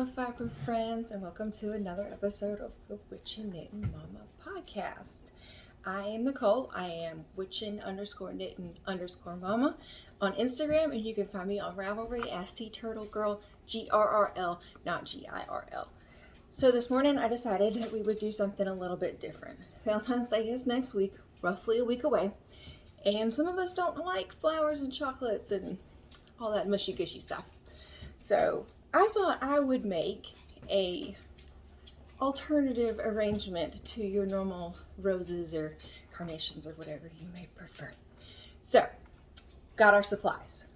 Hello, fiber friends, and welcome to another episode of the Witchin' Knittin' Mama podcast. I am Nicole. I am Witchin_Knittin_Mama on Instagram, and you can find me on Ravelry as Sea Turtle Girl, GRRL, not GIRL. So this morning I decided that we would do something a little bit different. Valentine's Day is next week, roughly a week away, and some of us don't like flowers and chocolates and all that mushy gushy stuff. So I thought I would make a alternative arrangement to your normal roses or carnations or whatever you may prefer. So, got our supplies.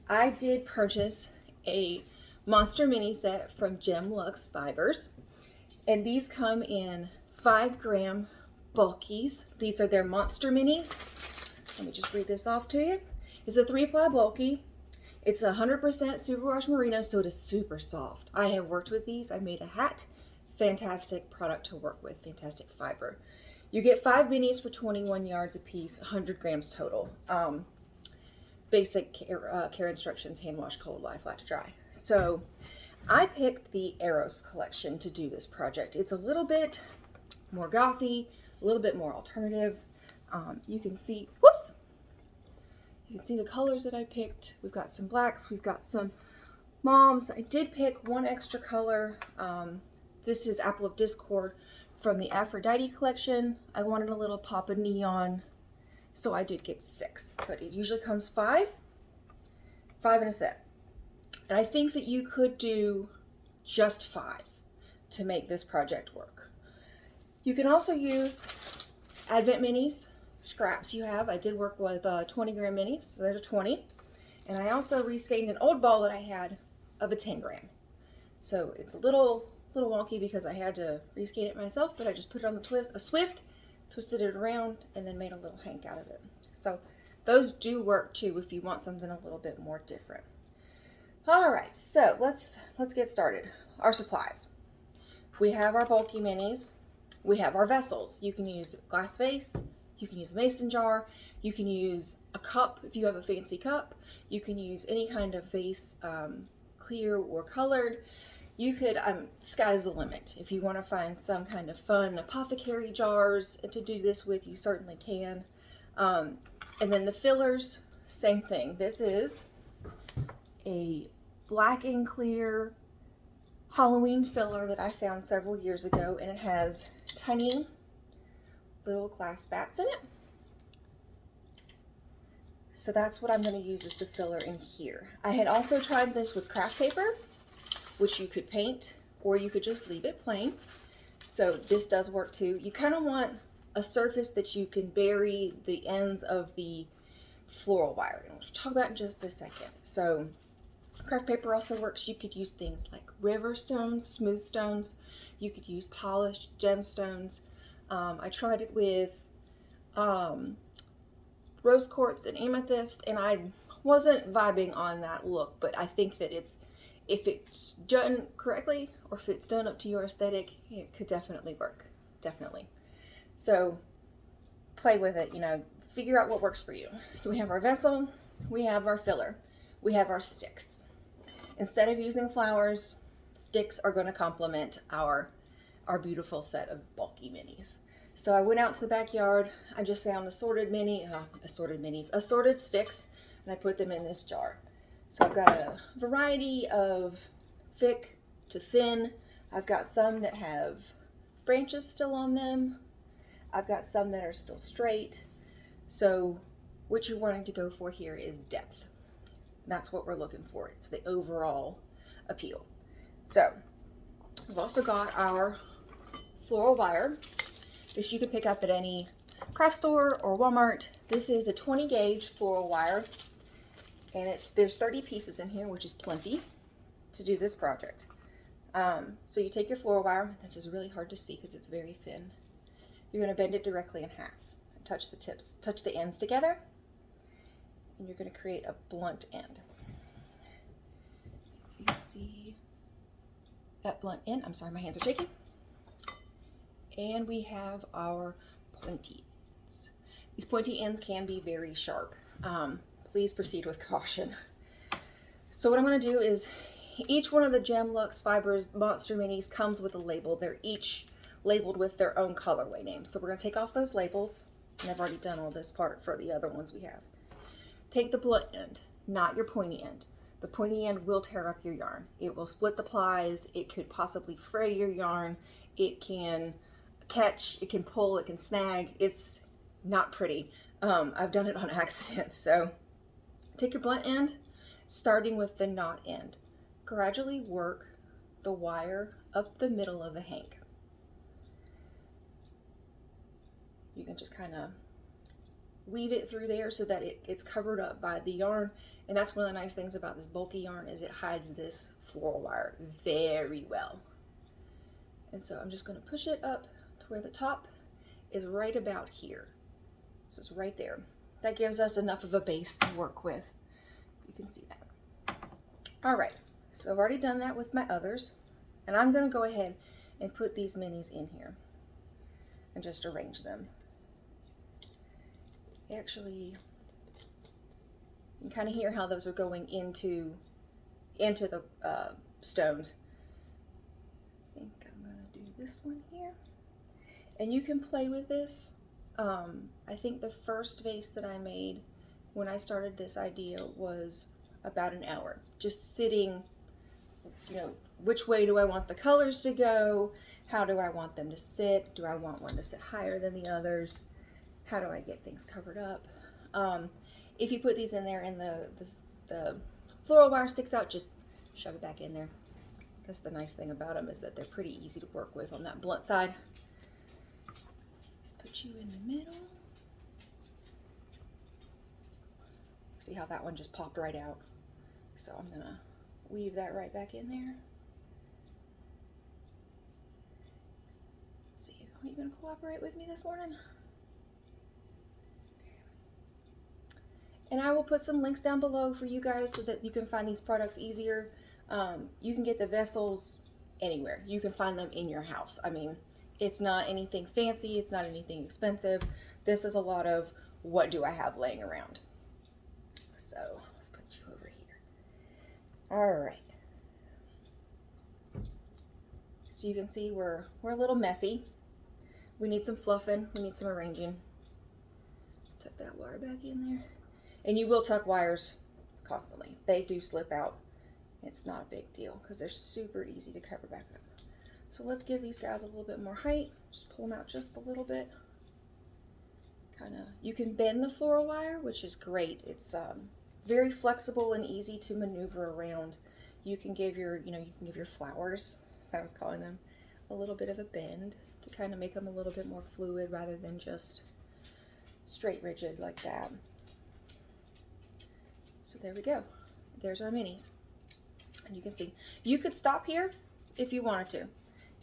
I did purchase a monster mini set from Gem Luxe Fibers, and these come in 5-gram bulkies. These are their monster minis. Let me just read this off to you. It's a 3-ply bulky. It's 100% superwash merino, so it is super soft. I have worked with these. I made a hat. Fantastic product to work with. Fantastic fiber. You get 5 minis for 21 yards a piece, 100 grams total. Basic care instructions: hand wash, cold, lie, flat to dry. So I picked the Eros collection to do this project. It's a little bit more gothy, a little bit more alternative. You can see, whoops! You can see the colors that I picked. We've got some blacks, we've got some mauves. I did pick one extra color. This is Apple of Discord from the Aphrodite collection. I wanted a little pop of neon, so I did get 6, but it usually comes 5 in a set. And I think that you could do just 5 to make this project work. You can also use Advent minis, scraps you have. I did work with 20-gram minis, so there's a 20. And I also reskeined an old ball that I had of a 10-gram. So it's a little wonky because I had to reskein it myself, but I just put it on a Swift, twisted it around, and then made a little hank out of it. So those do work too if you want something a little bit more different. All right, so let's get started. Our supplies. We have our bulky minis. We have our vessels. You can use glass vase. You can use a mason jar. You can use a cup if you have a fancy cup. You can use any kind of vase, clear or colored. You could, sky's the limit. If you want to find some kind of fun apothecary jars to do this with, you certainly can. And then the fillers, same thing. This is a black and clear Halloween filler that I found several years ago, and it has tiny little glass bats in it. So that's what I'm going to use as the filler in here. I had also tried this with craft paper, which you could paint, or you could just leave it plain. So this does work too. You kind of want a surface that you can bury the ends of the floral wire, and we'll talk about in just a second. So craft paper also works. You could use things like river stones, smooth stones. You could use polished gemstones. I tried it with rose quartz and amethyst, and I wasn't vibing on that look, but I think that if it's done correctly, or if it's done up to your aesthetic, it could definitely work. Definitely. So play with it, figure out what works for you. So we have our vessel, we have our filler, we have our sticks. Instead of using flowers, sticks are going to complement our beautiful set of bulky minis. So I went out to the backyard. I just found assorted sticks, and I put them in this jar. So I've got a variety of thick to thin. I've got some that have branches still on them. I've got some that are still straight. So what you're wanting to go for here is depth. That's what we're looking for. It's the overall appeal. So we've also got our floral wire. This you can pick up at any craft store or Walmart. This is a 20 gauge floral wire, and there's 30 pieces in here, which is plenty to do this project. So you take your floral wire. This is really hard to see because it's very thin. You're going to bend it directly in half and touch the ends together, and you're going to create a blunt end. You can see that blunt end. I'm sorry, my hands are shaking. And we have our pointy ends. These pointy ends can be very sharp. Please proceed with caution. So what I'm going to do is Each one of the Gem Lux Fibers Monster Minis comes with a label. They're each labeled with their own colorway name. So we're going to take off those labels. And I've already done all this part for the other ones we have. Take the blunt end, not your pointy end. The pointy end will tear up your yarn. It will split the plies. It could possibly fray your yarn. It can catch, it can pull, it can snag. It's not pretty. I've done it on accident. So take your blunt end, starting with the knot end. Gradually work the wire up the middle of the hank. You can just kind of weave it through there so that it's covered up by the yarn. And that's one of the nice things about this bulky yarn is it hides this floral wire very well. And so I'm just going to push it up to where the top is right about here. So it's right there. That gives us enough of a base to work with. You can see that. All right, so I've already done that with my others. And I'm going to go ahead and put these minis in here and just arrange them. Actually, you can kind of hear how those are going into the stones. I think I'm going to do this one here. And you can play with this. I think the first vase that I made when I started this idea was about an hour. Just sitting, you know, which way do I want the colors to go? How do I want them to sit? Do I want one to sit higher than the others? How do I get things covered up? If you put these in there and the floral wire sticks out, just shove it back in there. That's the nice thing about them, is that they're pretty easy to work with on that blunt side. Put you in the middle. See how that one just popped right out? So I'm gonna weave that right back in there. Let's see, are you gonna cooperate with me this morning? And I will put some links down below for you guys so that you can find these products easier. You can get the vessels anywhere. You can find them in your house. I mean, it's not anything fancy. It's not anything expensive. This is a lot of what do I have laying around. So let's put you over here. All right. So you can see we're a little messy. We need some fluffing. We need some arranging. Tuck that wire back in there. And you will tuck wires constantly. They do slip out. It's not a big deal because they're super easy to cover back up. So let's give these guys a little bit more height. Just pull them out just a little bit. You can bend the floral wire, which is great. It's very flexible and easy to maneuver around. You can give your, you can give your flowers, as I was calling them, a little bit of a bend to kind of make them a little bit more fluid rather than just straight rigid like that. So there we go. There's our minis. And you can see, you could stop here if you wanted to.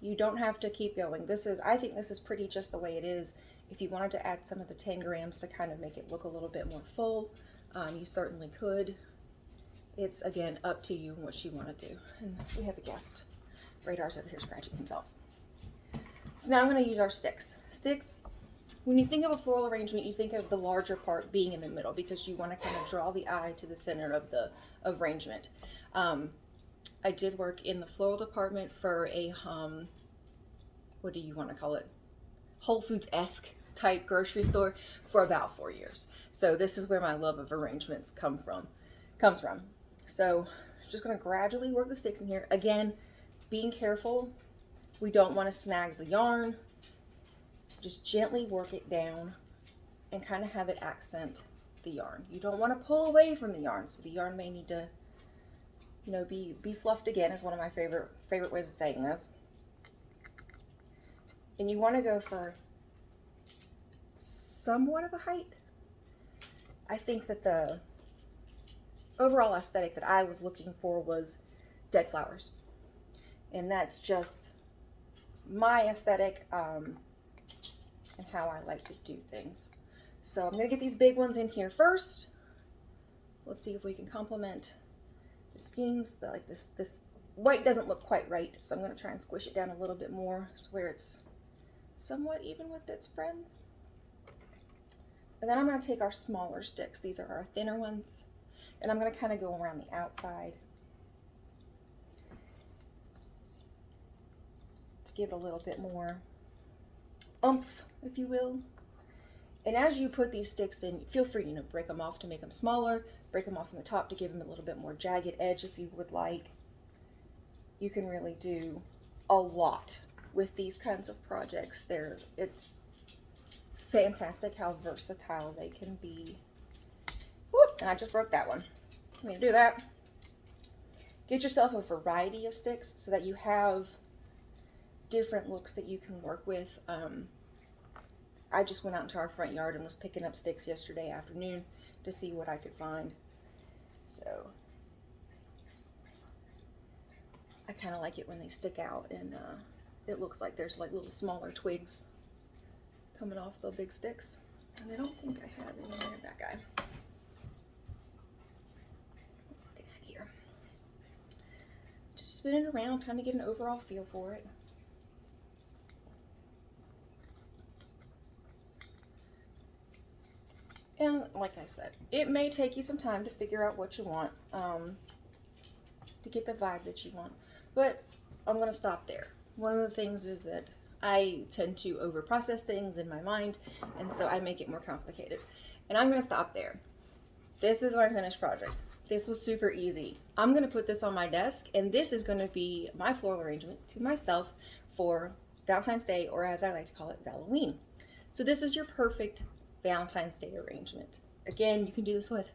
You don't have to keep going. I think this is pretty just the way it is. If you wanted to add some of the 10 grams to kind of make it look a little bit more full, you certainly could. It's, again, up to you and what you want to do. And we have a guest. Radar's over here scratching himself. So now I'm going to use our sticks. Sticks, when you think of a floral arrangement, you think of the larger part being in the middle because you want to kind of draw the eye to the center of the arrangement. I did work in the floral department for a, what do you want to call it? Whole Foods-esque type grocery store for about 4 years. So this is where my love of arrangements comes from. So just going to gradually work the sticks in here. Again, being careful. We don't want to snag the yarn. Just gently work it down and kind of have it accent the yarn. You don't want to pull away from the yarn, so the yarn may need to, be fluffed again, is one of my favorite ways of saying this. And you want to go for somewhat of a height. I think that the overall aesthetic that I was looking for was dead flowers. And that's just my aesthetic and how I like to do things. So I'm going to get these big ones in here first. Let's see if we can complement the skeins. Like this white doesn't look quite right, so I'm going to try and squish it down a little bit more so where it's somewhat even with its friends. And then I'm going to take our smaller sticks. These are our thinner ones. And I'm going to kind of go around the outside to give it a little bit more oomph, if you will. And as you put these sticks in, feel free to, you know, break them off to make them smaller, break them off from the top to give them a little bit more jagged edge if you would like. You can really do a lot with these kinds of projects. It's fantastic how versatile they can be. Whoop, and I just broke that one. I'm gonna do that. Get yourself a variety of sticks so that you have different looks that you can work with. I just went out into our front yard and was picking up sticks yesterday afternoon to see what I could find. So I kind of like it when they stick out and it looks like there's like little smaller twigs coming off the big sticks. And I don't think I have any of that guy. Looking at here. Just spin it around, kind of get an overall feel for it. And like I said, it may take you some time to figure out what you want, to get the vibe that you want, but I'm going to stop there. One of the things is that I tend to overprocess things in my mind, and so I make it more complicated. And I'm going to stop there. This is my finished project. This was super easy. I'm going to put this on my desk, and this is going to be my floral arrangement to myself for Valentine's Day, or as I like to call it, Valloween. So this is your perfect Valentine's Day arrangement. Again, you can do this with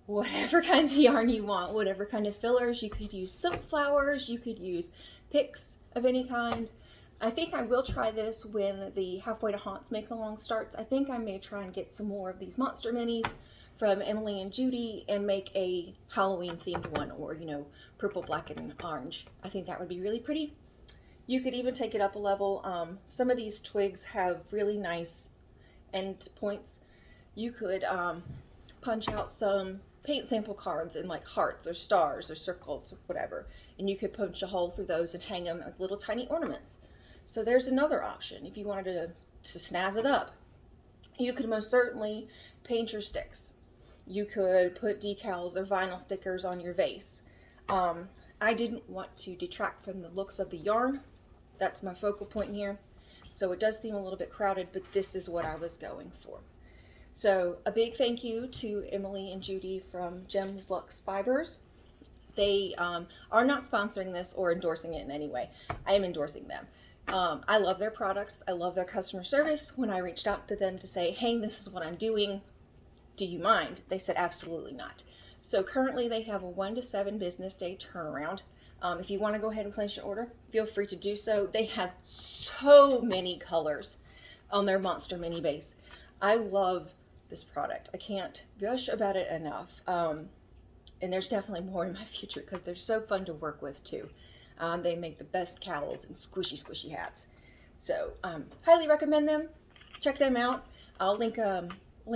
whatever kinds of yarn you want, whatever kind of fillers. You could use silk flowers, you could use picks of any kind. I think I will try this when the Halfway to Haunts make along starts. I think I may try and get some more of these monster minis from Emily and Judy and make a Halloween themed one, or, you know, purple, black, and orange. I think that would be really pretty. You could even take it up a level. Some of these twigs have really nice end points. You could punch out some paint sample cards in like hearts or stars or circles or whatever, and you could punch a hole through those and hang them like little tiny ornaments. So there's another option if you wanted to snazz it up. You could most certainly paint your sticks. You could put decals or vinyl stickers on your vase. I didn't want to detract from the looks of the yarn. That's my focal point here. So it does seem a little bit crowded, but this is what I was going for. So a big thank you to Emily and Judy from Gems Luxe Fibers. They are not sponsoring this or endorsing it in any way. I am endorsing them. I love their products. I love their customer service. When I reached out to them to say, hey, this is what I'm doing, do you mind? They said absolutely not. So currently they have a 1 to 7 business day turnaround. If you want to go ahead and place your order, feel free to do so. They have so many colors on their Monster Mini base. I love this product. I can't gush about it enough. And there's definitely more in my future because they're so fun to work with too. They make the best cowls and squishy hats. So highly recommend them. Check them out. I'll link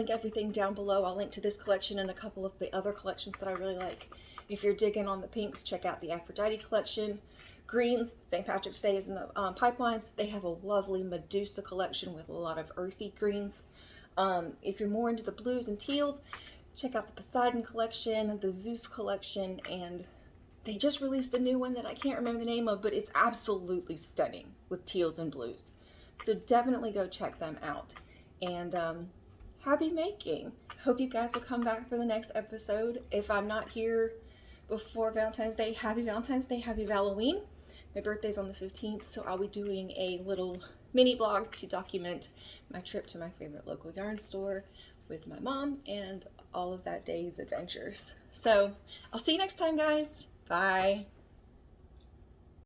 everything down below. I'll link to this collection and a couple of the other collections that I really like. If you're digging on the pinks, check out the Aphrodite collection. Greens, St. Patrick's Day is in the pipelines. They have a lovely Medusa collection with a lot of earthy greens. If you're more into the blues and teals, check out the Poseidon collection, the Zeus collection, and they just released a new one that I can't remember the name of, but it's absolutely stunning with teals and blues. So definitely go check them out. And happy making. Hope you guys will come back for the next episode. If I'm not here before Valentine's Day, happy Valentine's Day, happy Valloween. My birthday's on the 15th, so I'll be doing a little mini blog to document my trip to my favorite local yarn store with my mom and all of that day's adventures. So I'll see you next time, guys. Bye.